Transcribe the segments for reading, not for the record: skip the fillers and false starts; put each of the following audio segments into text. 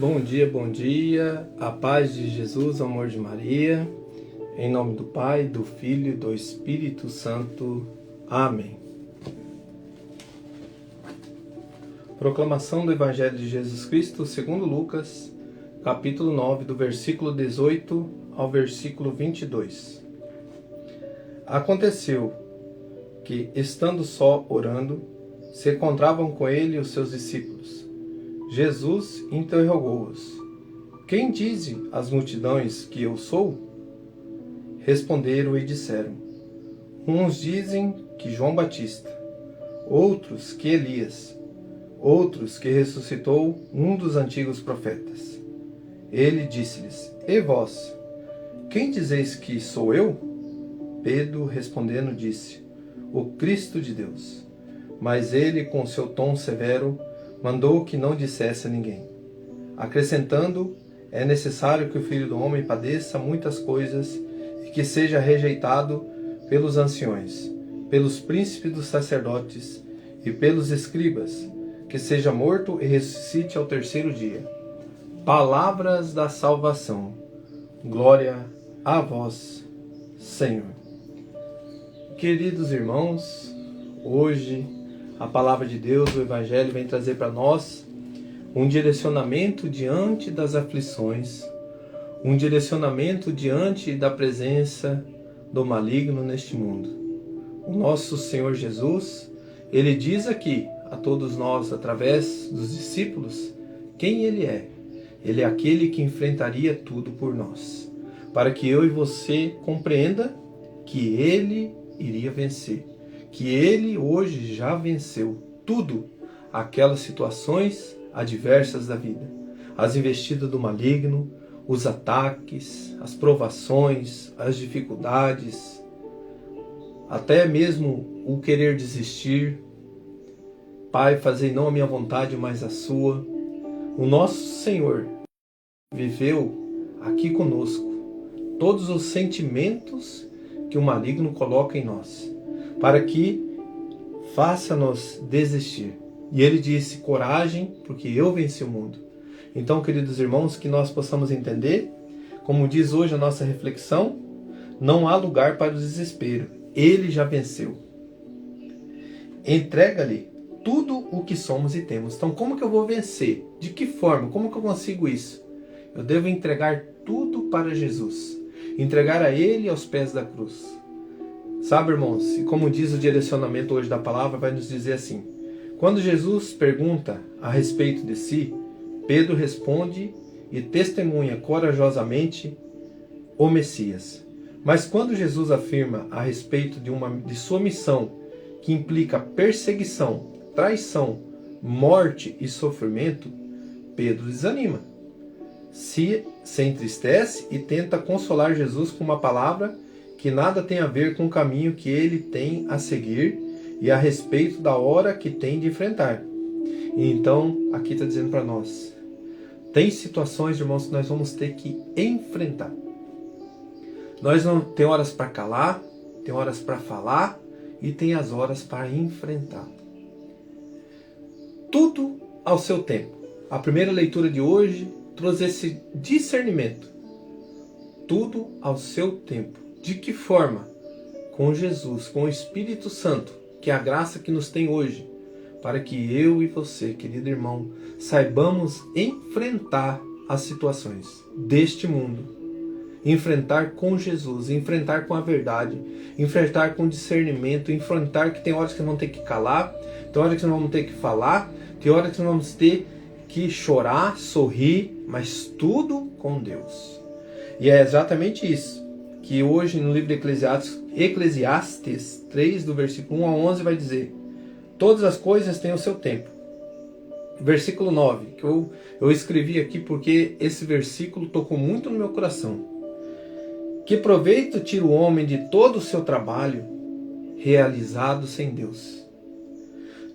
Bom dia, a paz de Jesus, o amor de Maria, em nome do Pai, do Filho e do Espírito Santo. Amém. Proclamação do Evangelho de Jesus Cristo segundo Lucas, capítulo 9, do versículo 18 ao versículo 22. Aconteceu que, estando só orando, se encontravam com ele os seus discípulos. Jesus interrogou-os: Quem dizem as multidões que eu sou? Responderam e disseram: Uns dizem que João Batista, outros que Elias, outros que ressuscitou um dos antigos profetas. Ele disse-lhes: E vós, quem dizeis que sou eu? Pedro respondendo disse: O Cristo de Deus. Mas ele, com seu tom severo, mandou que não dissesse a ninguém, acrescentando: É necessário que o Filho do Homem padeça muitas coisas e que seja rejeitado pelos anciões, pelos príncipes dos sacerdotes e pelos escribas, que seja morto e ressuscite ao terceiro dia. Palavras da salvação. Glória a vós, Senhor. Queridos irmãos, hoje a palavra de Deus, o Evangelho, vem trazer para nós um direcionamento diante das aflições, um direcionamento diante da presença do maligno neste mundo. O nosso Senhor Jesus, Ele diz aqui a todos nós, através dos discípulos, quem Ele é. Ele é aquele que enfrentaria tudo por nós, para que eu e você compreenda que Ele iria vencer, que Ele hoje já venceu tudo, aquelas situações adversas da vida, as investidas do maligno, os ataques, as provações, as dificuldades, até mesmo o querer desistir. Pai, fazei não a minha vontade, mas a sua. O nosso Senhor viveu aqui conosco todos os sentimentos que o maligno coloca em nós, para que faça-nos desistir. E ele disse: coragem, porque eu venci o mundo. Então, queridos irmãos, que nós possamos entender, como diz hoje a nossa reflexão, não há lugar para o desespero. Ele já venceu. Entrega-lhe tudo o que somos e temos. Então, como que eu vou vencer? De que forma? Como que eu consigo isso? Eu devo entregar tudo para Jesus. Entregar a Ele aos pés da cruz. Sabe, irmãos, e como diz o direcionamento hoje da palavra, vai nos dizer assim: quando Jesus pergunta a respeito de si, Pedro responde e testemunha corajosamente o Messias. Mas quando Jesus afirma a respeito de sua missão, que implica perseguição, traição, morte e sofrimento, Pedro desanima. Se entristece e tenta consolar Jesus com uma palavra que nada tem a ver com o caminho que ele tem a seguir e a respeito da hora que tem de enfrentar. E então, aqui está dizendo para nós, tem situações, irmãos, que nós vamos ter que enfrentar. Nós não tem horas para calar, tem horas para falar e tem as horas para enfrentar. Tudo ao seu tempo. A primeira leitura de hoje trouxe esse discernimento. Tudo ao seu tempo. De que forma? Com Jesus, com o Espírito Santo, que é a graça que nos tem hoje, para que eu e você, querido irmão, saibamos enfrentar as situações deste mundo. Enfrentar com Jesus, enfrentar com a verdade, enfrentar com discernimento, enfrentar que tem horas que nós vamos ter que calar, tem horas que nós vamos ter que falar, tem horas que nós vamos ter que chorar, sorrir, mas tudo com Deus. E é exatamente isso que hoje no livro de Eclesiastes 3, do versículo 1 a 11, vai dizer: todas as coisas têm o seu tempo. Versículo 9, que eu escrevi aqui porque esse versículo tocou muito no meu coração. Que proveito tira o homem de todo o seu trabalho realizado sem Deus?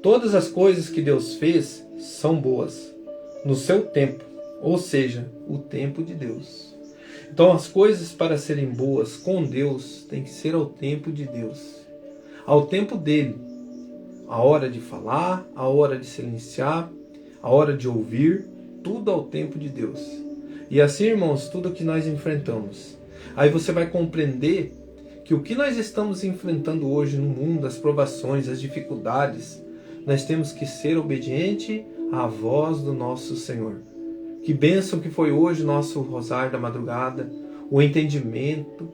Todas as coisas que Deus fez são boas no seu tempo, ou seja, o tempo de Deus. Então as coisas para serem boas com Deus tem que ser ao tempo de Deus, ao tempo dele. A hora de falar, a hora de silenciar, a hora de ouvir tudo ao tempo de Deus. E assim, irmãos, tudo que nós enfrentamos, aí você vai compreender que o que nós estamos enfrentando hoje no mundo, as provações, as dificuldades, nós temos que ser obediente à voz do nosso Senhor. Que bênção que foi hoje o nosso rosário da madrugada, o entendimento,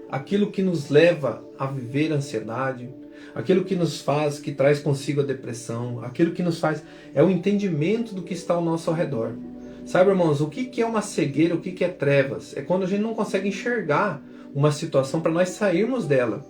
aquilo que nos leva a viver a ansiedade, aquilo que nos faz, que traz consigo a depressão, aquilo que nos faz, é o entendimento do que está ao nosso redor. Sabe, irmãos, o que é uma cegueira, o que é trevas? É quando a gente não consegue enxergar uma situação para nós sairmos dela.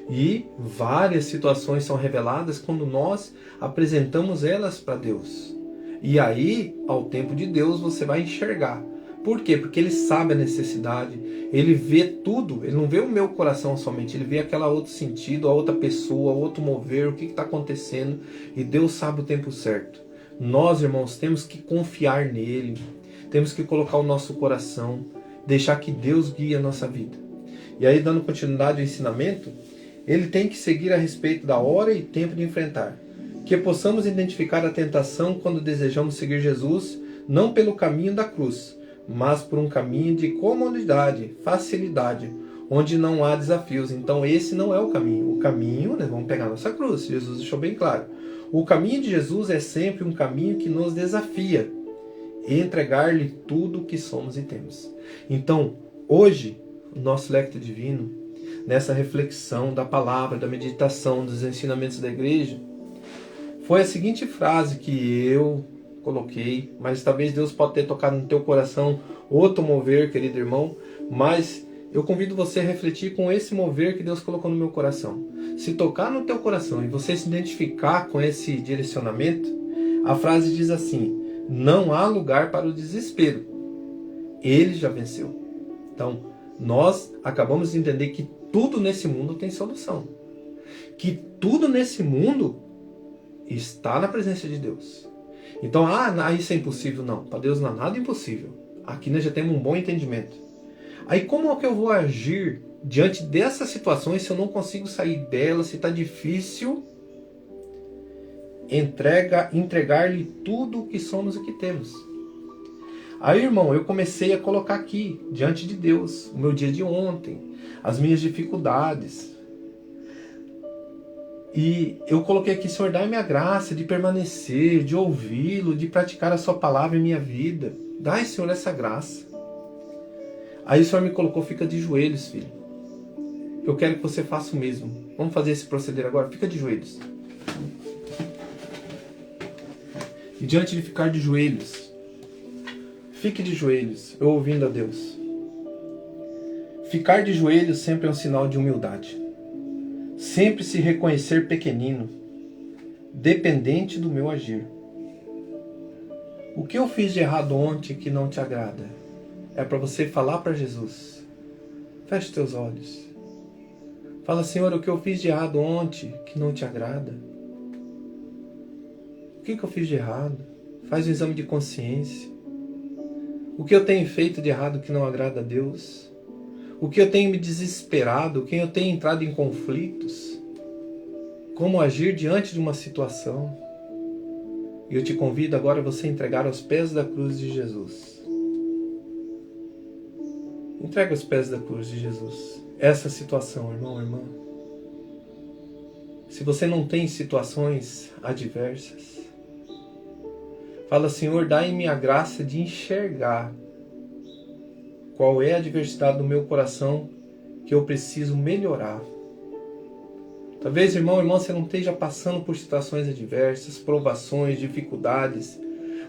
E várias situações são reveladas quando nós apresentamos elas para Deus. E aí, ao tempo de Deus, você vai enxergar. Por quê? Porque Ele sabe a necessidade, Ele vê tudo, Ele não vê o meu coração somente, Ele vê aquela outro sentido, a outra pessoa, o outro mover, o que está acontecendo, e Deus sabe o tempo certo. Nós, irmãos, temos que confiar nele, temos que colocar o nosso coração, deixar que Deus guie a nossa vida. E aí, dando continuidade ao ensinamento, ele tem que seguir a respeito da hora e tempo de enfrentar. Que possamos identificar a tentação quando desejamos seguir Jesus, não pelo caminho da cruz, mas por um caminho de comodidade, facilidade, onde não há desafios. Então esse não é o caminho. O caminho, né, vamos pegar a nossa cruz, Jesus deixou bem claro. O caminho de Jesus é sempre um caminho que nos desafia, e entregar-lhe tudo o que somos e temos. Então, hoje, o nosso lecto divino, nessa reflexão da palavra, da meditação, dos ensinamentos da igreja, foi a seguinte frase que eu coloquei, mas talvez Deus possa ter tocado no teu coração outro mover, querido irmão, mas eu convido você a refletir com esse mover que Deus colocou no meu coração. Se tocar no teu coração e você se identificar com esse direcionamento, a frase diz assim: não há lugar para o desespero, ele já venceu. Então, nós acabamos de entender que tudo nesse mundo tem solução, que tudo nesse mundo está na presença de Deus. Então, isso é impossível. Não, para Deus não há nada impossível. Aqui nós já temos um bom entendimento. Aí como é que eu vou agir diante dessas situações se eu não consigo sair delas, se está difícil? Entregar-lhe tudo o que somos e que temos. Aí, irmão, eu comecei a colocar aqui, diante de Deus, o meu dia de ontem, as minhas dificuldades. E eu coloquei aqui: Senhor, dai-me a graça de permanecer, de ouvi-lo, de praticar a sua palavra em minha vida. Dai, Senhor, essa graça. Aí o Senhor me colocou: fica de joelhos, filho. Eu quero que você faça o mesmo. Vamos fazer esse proceder agora? Fica de joelhos. E diante de ficar de joelhos, fique de joelhos, eu ouvindo a Deus. Ficar de joelhos sempre é um sinal de humildade. Sempre se reconhecer pequenino, dependente do meu agir. O que eu fiz de errado ontem que não te agrada? É para você falar para Jesus. Feche teus olhos. Fala: Senhor, o que eu fiz de errado ontem que não te agrada? O que eu fiz de errado? Faz um exame de consciência. O que eu tenho feito de errado que não agrada a Deus? O que eu tenho me desesperado? O que eu tenho entrado em conflitos? Como agir diante de uma situação? E eu te convido agora a você entregar aos pés da cruz de Jesus. Entrega aos pés da cruz de Jesus essa situação, irmão, irmã. Se você não tem situações adversas, fala: Senhor, dai-me a graça de enxergar qual é a adversidade do meu coração que eu preciso melhorar. Talvez, irmão, irmã, você não esteja passando por situações adversas, provações, dificuldades,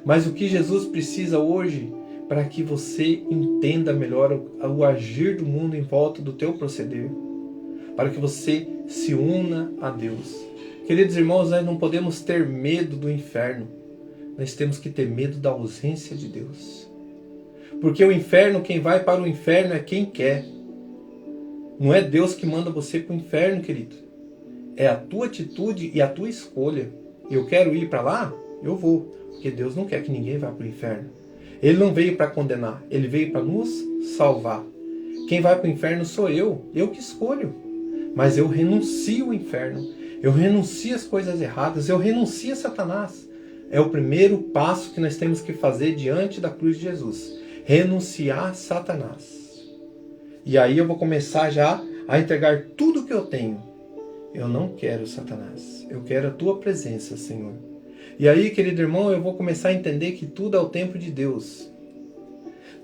mas o que Jesus precisa hoje para que você entenda melhor o agir do mundo em volta do teu proceder, para que você se una a Deus. Queridos irmãos, nós não podemos ter medo do inferno, nós temos que ter medo da ausência de Deus. Porque o inferno, quem vai para o inferno é quem quer. Não é Deus que manda você para o inferno, querido. É a tua atitude e a tua escolha. Eu quero ir para lá? Eu vou. Porque Deus não quer que ninguém vá para o inferno. Ele não veio para condenar. Ele veio para nos salvar. Quem vai para o inferno sou eu. Eu que escolho. Mas eu renuncio ao inferno. Eu renuncio às coisas erradas. Eu renuncio a Satanás. é o primeiro passo que nós temos que fazer diante da cruz de Jesus. Renunciar a Satanás. E aí eu vou começar já a entregar tudo que eu tenho. Eu não quero Satanás. Eu quero a tua presença, Senhor. E aí, querido irmão, eu vou começar a entender que tudo é o tempo de Deus.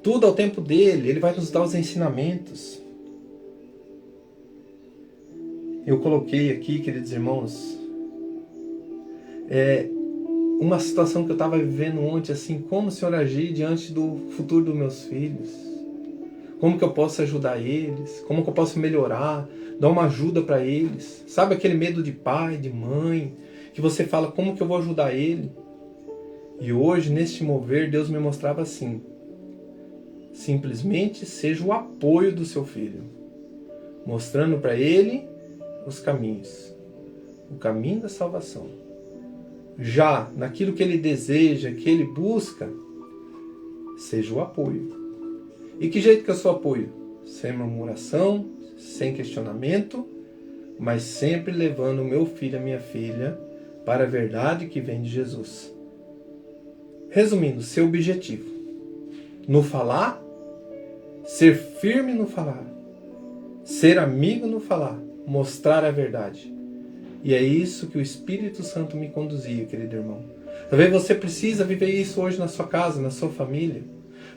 Tudo é o tempo dele. Ele vai nos dar os ensinamentos. Eu coloquei aqui, queridos irmãos, uma situação que eu estava vivendo ontem, assim, como o Senhor agir diante do futuro dos meus filhos. Como que eu posso ajudar eles? Como que eu posso melhorar? Dar uma ajuda para eles? Sabe aquele medo de pai, de mãe? Que você fala, como que eu vou ajudar ele? E hoje, neste mover, Deus me mostrava assim. Simplesmente seja o apoio do seu filho. Mostrando para ele os caminhos. O caminho da salvação. Já naquilo que ele deseja, que ele busca, seja o apoio. E que jeito que eu sou apoio? Sem murmuração, sem questionamento, mas sempre levando o meu filho, a minha filha, para a verdade que vem de Jesus. Resumindo, seu objetivo. No falar, ser firme no falar. Ser amigo no falar. Mostrar a verdade. E é isso que o Espírito Santo me conduzia, querido irmão. Talvez você precisa viver isso hoje na sua casa, na sua família.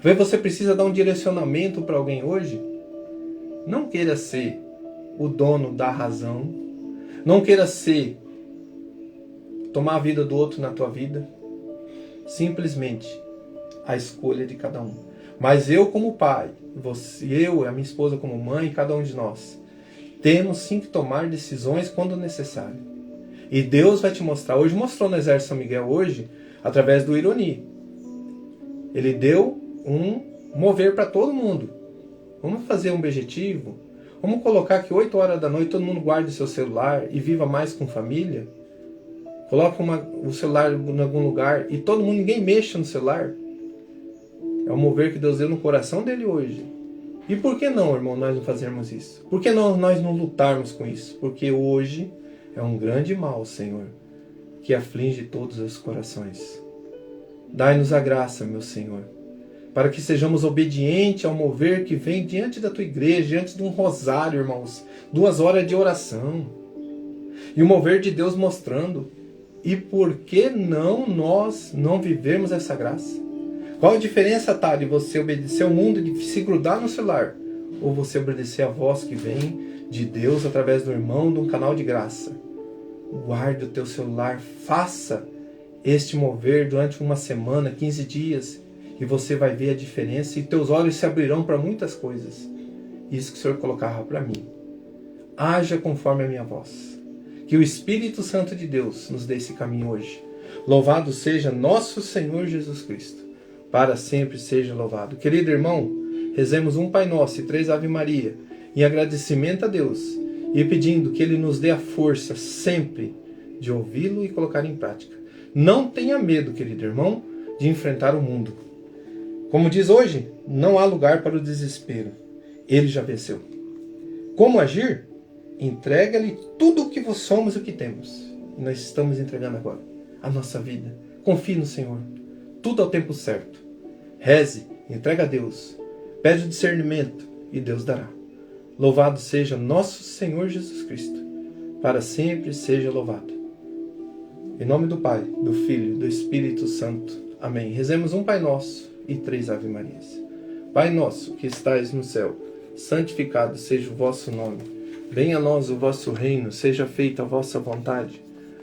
Talvez você precisa dar um direcionamento para alguém hoje. Não queira ser o dono da razão. Não queira tomar a vida do outro na tua vida. Simplesmente a escolha de cada um. Mas eu como pai, eu e a minha esposa como mãe, cada um de nós, temos sim que tomar decisões quando necessário. E Deus vai te mostrar. Hoje mostrou no Exército São Miguel hoje, através do Ironi. Ele deu um mover para todo mundo. Vamos fazer um objetivo. Vamos colocar que 8 horas da noite todo mundo guarde seu celular e viva mais com família. Coloca o celular em algum lugar e todo mundo, ninguém mexa no celular. É o mover que Deus deu no coração dele hoje. E por que não, irmão, nós não fazermos isso? Por que não, nós não lutarmos com isso? Porque hoje é um grande mal, Senhor, que aflige todos os corações. Dai-nos a graça, meu Senhor, para que sejamos obedientes ao mover que vem diante da tua igreja, diante de um rosário, irmãos, 2 horas de oração. E o mover de Deus mostrando. E por que não nós não vivermos essa graça? Qual a diferença, tá, de você obedecer ao mundo, de se grudar no celular, ou você obedecer a voz que vem de Deus através do irmão, de um canal de graça? Guarde o teu celular, faça este mover durante uma semana, 15 dias, e você vai ver a diferença e teus olhos se abrirão para muitas coisas. Isso que o Senhor colocava para mim. Haja conforme a minha voz. Que o Espírito Santo de Deus nos dê esse caminho hoje. Louvado seja nosso Senhor Jesus Cristo. Para sempre seja louvado. Querido irmão, rezemos um Pai Nosso e 3 Ave Maria, em agradecimento a Deus, e pedindo que Ele nos dê a força sempre de ouvi-lo e colocar em prática. Não tenha medo, querido irmão, de enfrentar o mundo. Como diz hoje, não há lugar para o desespero. Ele já venceu. Como agir? Entrega-lhe tudo o que somos e o que temos. E nós estamos entregando agora a nossa vida. Confie no Senhor. Tudo ao tempo certo. Reze, entrega a Deus. Pede o discernimento e Deus dará. Louvado seja nosso Senhor Jesus Cristo. Para sempre seja louvado. Em nome do Pai, do Filho e do Espírito Santo. Amém. Rezemos um Pai Nosso e 3 Ave Marias. Pai nosso que estais no céu, santificado seja o vosso nome. Venha a nós o vosso reino, seja feita a vossa vontade,